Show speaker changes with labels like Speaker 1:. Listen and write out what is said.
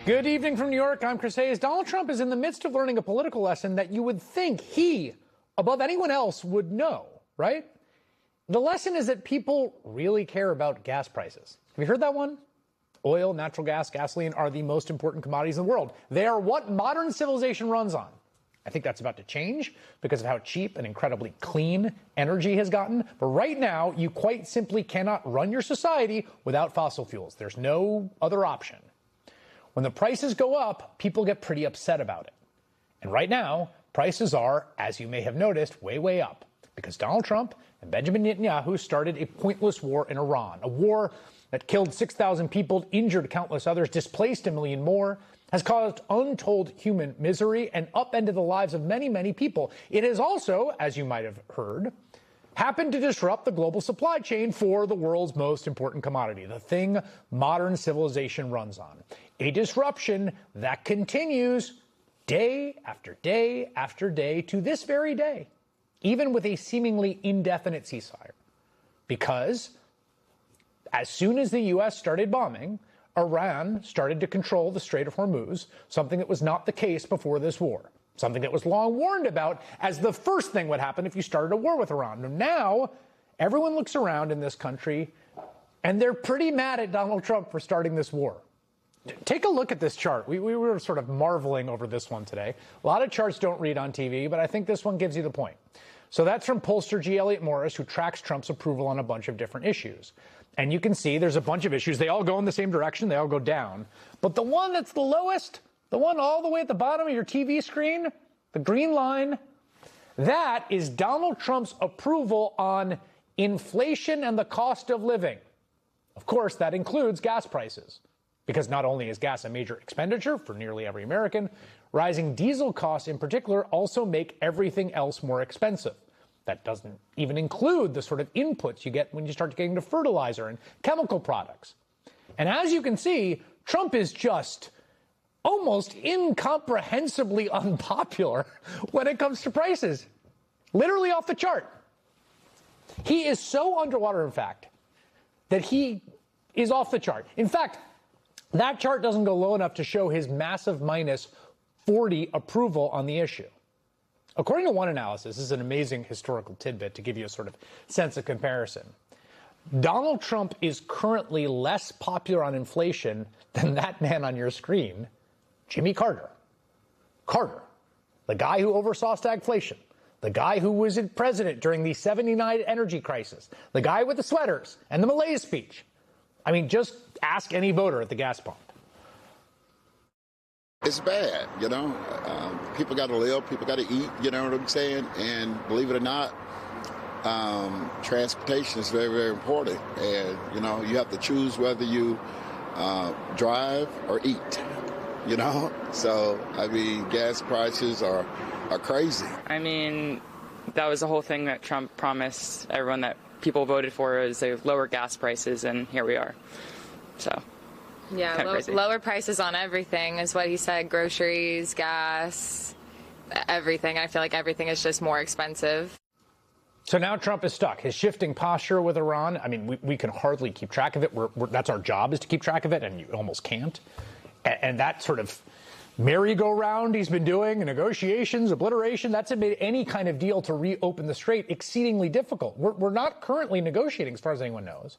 Speaker 1: Good evening from New York. I'm Chris Hayes. Donald Trump is in the midst of learning a political lesson that you would think he, above anyone else, would know, right? The lesson is that people really care about gas prices. Have you heard that one? Oil, natural gas, gasoline are the most important commodities in the world. They are what modern civilization runs on. I think that's about to change because of how cheap and incredibly clean energy has gotten. But right now, you quite simply cannot run your society without fossil fuels. There's no other option. When the prices go up, people get pretty upset about it. And right now, prices are, as you may have noticed, way, way up because Donald Trump and Benjamin Netanyahu started a pointless war in Iran, a war that killed 6,000 people, injured countless others, displaced a million more, has caused untold human misery and upended the lives of many, many people. It has also, as you might have heard, happened to disrupt the global supply chain for the world's most important commodity, the thing modern civilization runs on. A disruption that continues day after day after day to this very day, even with a seemingly indefinite ceasefire. Because as soon as the U.S. started bombing, Iran started to control the Strait of Hormuz, something that was not the case before this war. Something that was long warned about as the first thing would happen if you started a war with Iran. Now, everyone looks around in this country, and they're pretty mad at Donald Trump for starting this war. Take a look at this chart. We were sort of marveling over this one today. A lot of charts don't read on TV, but I think this one gives you the point. So that's from pollster G. Elliott Morris, who tracks Trump's approval on a bunch of different issues. And you can see there's a bunch of issues. They all go in the same direction. They all go down. But the one that's the lowest, the one all the way at the bottom of your TV screen, the green line, that is Donald Trump's approval on inflation and the cost of living. Of course, that includes gas prices, because not only is gas a major expenditure for nearly every American, rising diesel costs in particular also make everything else more expensive. That doesn't even include the sort of inputs you get when you start getting to fertilizer and chemical products. And as you can see, Trump is just almost incomprehensibly unpopular when it comes to prices. Literally off the chart. He is so underwater, in fact, that he is off the chart. In fact, that chart doesn't go low enough to show his massive minus 40 approval on the issue. According to one analysis, this is an amazing historical tidbit to give you a sort of sense of comparison. Donald Trump is currently less popular on inflation than that man on your screen, Jimmy Carter. Carter, the guy who oversaw stagflation, the guy who was president during the '79 energy crisis, the guy with the sweaters and the Malaise speech. I mean, just ask any voter at the gas pump.
Speaker 2: It's bad, you know. People got to live, people got to eat, you know what I'm saying? And believe it or not, transportation is very, very important. And, you know, you have to choose whether you drive or eat, you know? So, I mean, gas prices are crazy.
Speaker 3: I mean, that was the whole thing that Trump promised everyone that people voted for is the lower gas prices, and here we are. So.
Speaker 4: Yeah, lower prices on everything is what he said. Groceries, gas, everything. I feel like everything is just more expensive.
Speaker 1: So now Trump is stuck. His shifting posture with Iran, I mean, we can hardly keep track of it. That's our job, is to keep track of it, and you almost can't. And that sort of merry-go-round he's been doing, negotiations, obliteration, that's made any kind of deal to reopen the strait exceedingly difficult. We're not currently negotiating, as far as anyone knows.